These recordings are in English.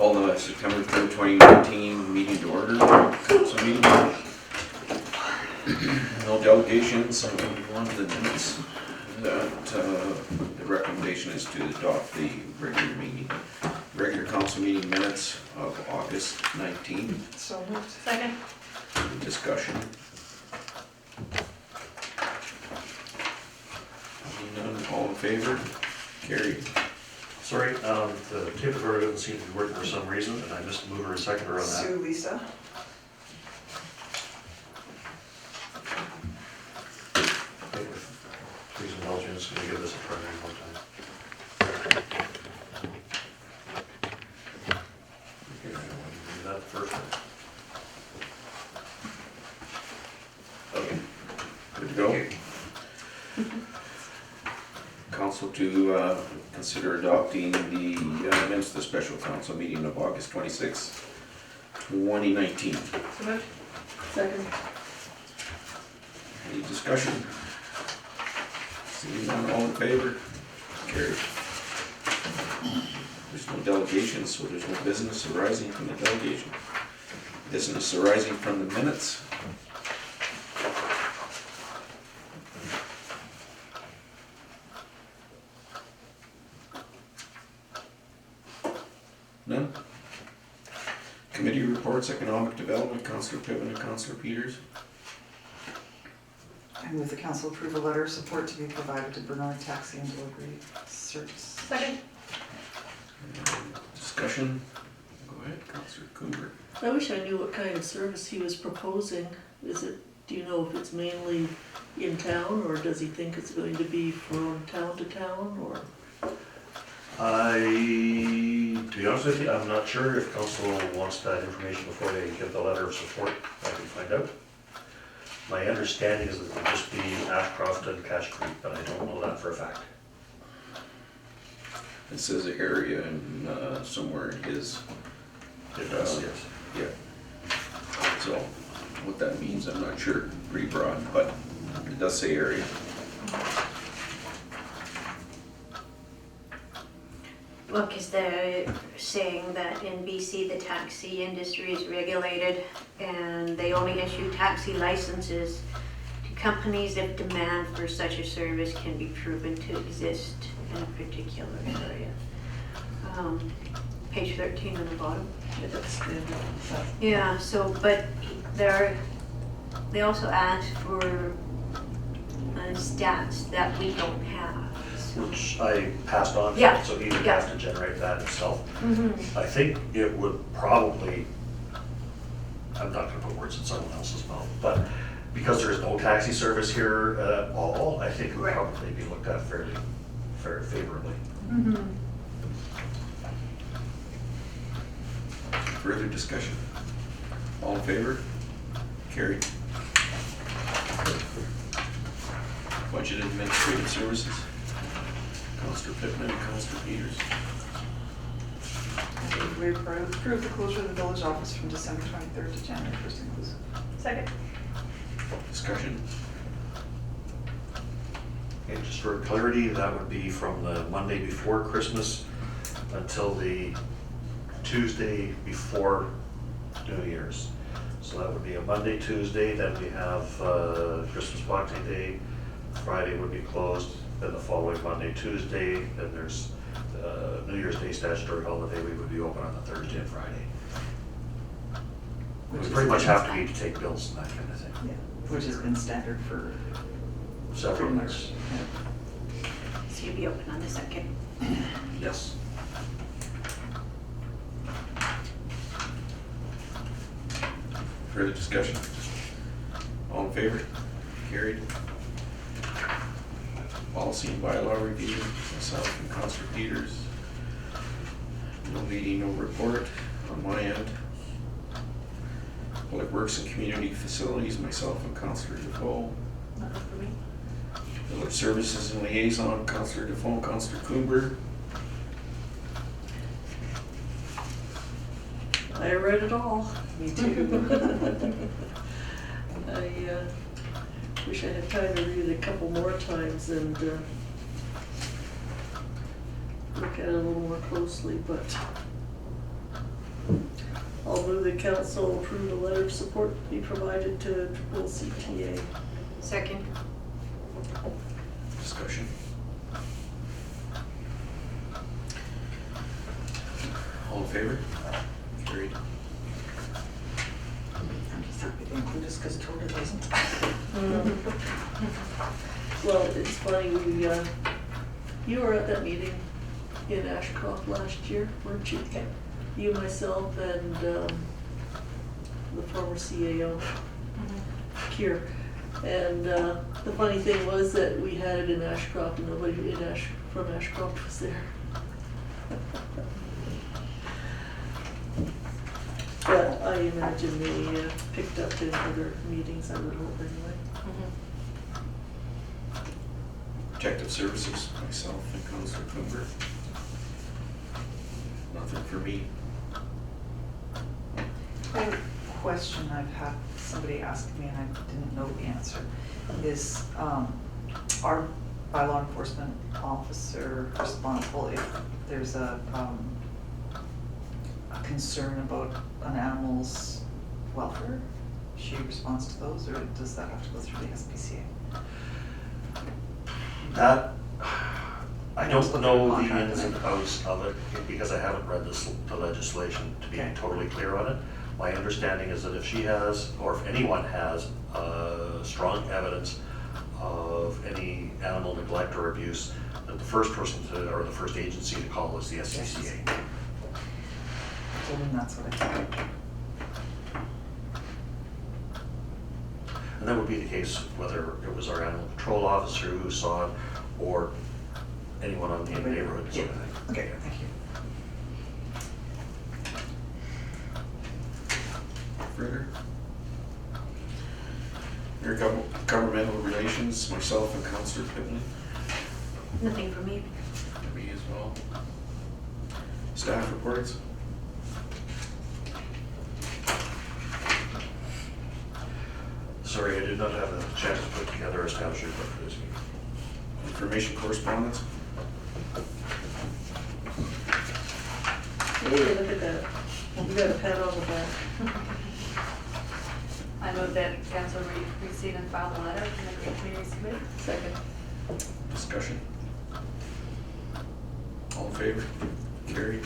Call the September 3rd, 2019 meeting to order. Council meeting. No delegations on one of the minutes. The recommendation is to adopt the regular council meeting minutes of August 19th. So moved. Second. Discussion. Seeing none, all in favor? Carried. Sorry, the tape recorder doesn't seem to be working for some reason, and I missed mover and seconder on that. Sue, Lisa. Okay, with please indulgence, I'm gonna give this a try one more time. Okay, I want to do that first. Okay. Good to go. Council to consider adopting the minutes of the special council meeting of August 26th, 2019. So moved. Second. Any discussion? Seeing none, all in favor? Carried. There's no delegations, so there's no business arising from the delegation. Business arising from the minutes. None? Committee reports, economic development, Councillor Piven and Councillor Peters. I move the council approve a letter of support to be provided to Bernard Taxi and Delivery Service. Second. Discussion? Go ahead, Councillor Cooper. I wish I knew what kind of service he was proposing. Do you know if it's mainly in town, or does he think it's going to be from town to town, or? To be honest with you, I'm not sure if council wants that information before they give the letter of support. I can find out. My understanding is that it will just be Ashcroft and Cache Creek, but I don't know that for a fact. It says an area in somewhere in his. It does, yes. Yeah. So what that means, I'm not sure. Pretty broad, but it does say area. Well, because they're saying that in BC, the taxi industry is regulated and they only issue taxi licenses to companies if demand for such a service can be proven to exist in a particular area. Page 13 on the bottom. Yeah, that's standard. Yeah, so, but they also ask for stats that we don't have. Which I passed on, Yeah. so he would Yeah. have to generate that himself. Mm-hmm. I think it would probably, I'm not gonna put words in someone else's mouth, but because there is no taxi service here at all, I think it would Right. probably be looked at very favorably. Mm-hmm. Further discussion? All in favor? Carried. Budget and administrative services. Councillor Pittman and Councillor Peters. We approve the closure of the village office from December 23rd to January 1st inclusive. Second. Discussion? And just for clarity, that would be from the Monday before Christmas until the Tuesday before New Year's. So that would be a Monday, Tuesday, then we have Christmas Boxing Day, Friday would be closed, then the following Monday, Tuesday, then there's New Year's Day statutory holiday, we would be open on the Thursday and Friday. We pretty much have to be to take bills and that kind of thing. Yeah, which has been standard for Several pretty years. much. Yeah. So you'll be open on the 2nd. Yes. Further discussion? All in favor? Carried. Policy and bylaw review, myself and Councillor Peters. No meeting, no report on my end. Public Works and Community Facilities, myself and Councillor Defoe. Nothing for me. Village Services and Liaison, Councillor Defoe and Councillor Cooper. I read it all. Me too. I wish I had time to read it a couple more times and look at it a little more closely, but I'll move the council approve a letter of support to be provided to CTA. Second. Discussion. All in favor? Carried. I'm just happy they include us because Toda doesn't. Well, it's funny, you were at that meeting in Ashcroft last year, weren't you? Okay. You, myself, and the former CAO, Kier. And the funny thing was that we had it in Ashcroft and nobody from Ashcroft was there. But I imagine they picked up in other meetings, I would hope anyway. Protective Services, myself and Councilor Cooper. Nothing for me. A question I've had somebody ask me and I didn't know the answer is, are by law enforcement officer responsible if there's a concern about an animal's welfare? She responds to those, or does that have to go through the SPCA? That, I That's don't what their know the contract ins is. and outs of it because I haven't read the legislation to be Okay. totally clear on it. My understanding is that if she has, or if anyone has, strong evidence of any animal neglect or abuse, that the first person to, or the first agency to call is the SPCA. So then that's what I thought. And that would be the case whether it was our animal control officer who saw it or anyone on the neighborhood sort of thing. Okay, thank you. Further? Your governmental relations, myself and Councilor Pibley, Nothing for me. me as well. Staff reports? Sorry, I did not have a chance to put together a status report for this meeting. Information correspondence? Hey, look at that. You got a pat on the back. I move that council receive and file the letter from the Green Communities Committee. Second. Discussion? All in favor? Carried.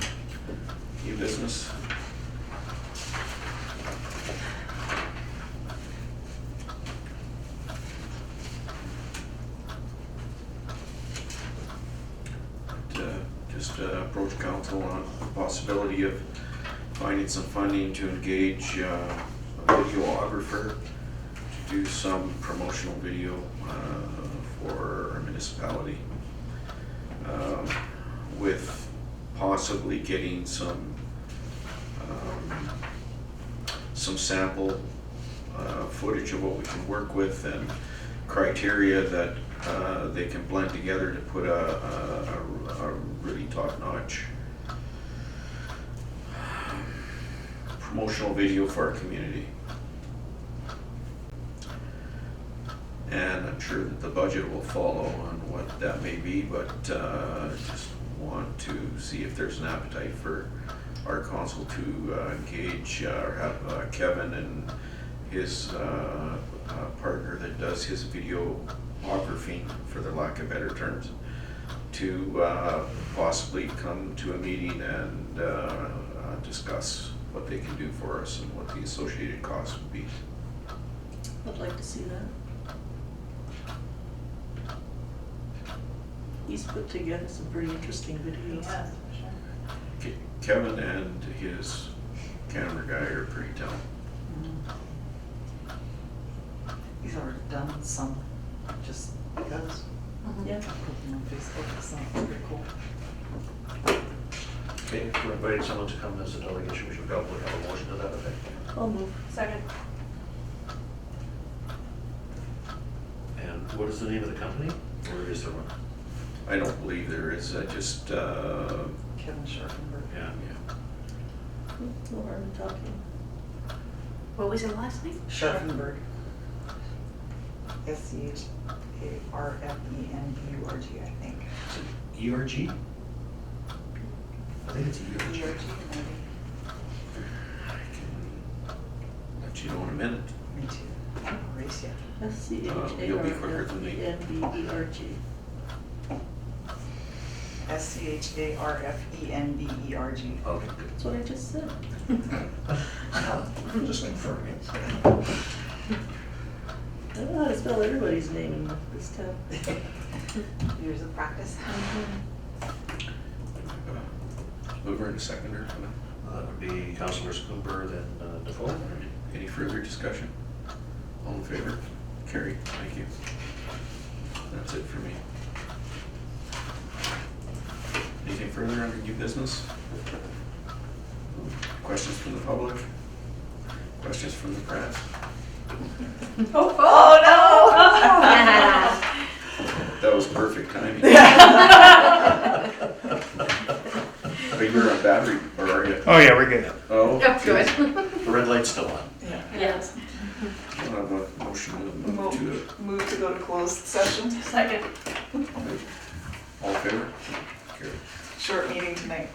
New business? Just approach council on the possibility of finding some funding to engage a videographer to do some promotional video for our municipality. With possibly getting some sample footage of what we can work with and criteria that they can blend together to put a really top-notch promotional video for our community. And I'm sure that the budget will follow on what that may be, but just want to see if there's an appetite for our council to engage or have Kevin and his partner that does his videography, for the lack of better terms, to possibly come to a meeting and discuss what they can do for us and what the associated costs would be. I'd like to see that. He's put together some pretty interesting videos. Yes, for sure. Kevin and his camera guy are pretty talented. He's already done some, just because. Yeah. I put them on Facebook, so it's pretty cool. Okay, if we're inviting someone to come as a delegation, we should probably have a motion to that effect. I'll move. Second. And what is the name of the company, or is there one? I don't believe there is, just, Kevin Sharpenberg. Yeah. No harm in talking. What was his last name? Sharpenberg. SCHARFENBURG, I think. Is it ERG? I think it's ERG. ERG, maybe. I can let you know in a minute. Me too. I don't race yet. You'll be quicker than me. SCHARFENBERG. SCHARFENBERG. Okay, good. That's what I just said. Just confirming. I don't know how to spell everybody's name in this town. Years of practice. Mover and a seconder for that. That would be Councilors Cooper, then Defoe. Any further discussion? All in favor? Carried, thank you. That's it for me. Anything further under new business? Questions from the public? Questions from the press? Oh, no! That was perfect timing. But you're on battery, or are you? Oh, yeah, we're good. Oh, That's good. The red light's still on. Yeah. Yes. I'll have a motion to move to Move to go to closed session. Second. all in favor? Carried. Short meeting tonight.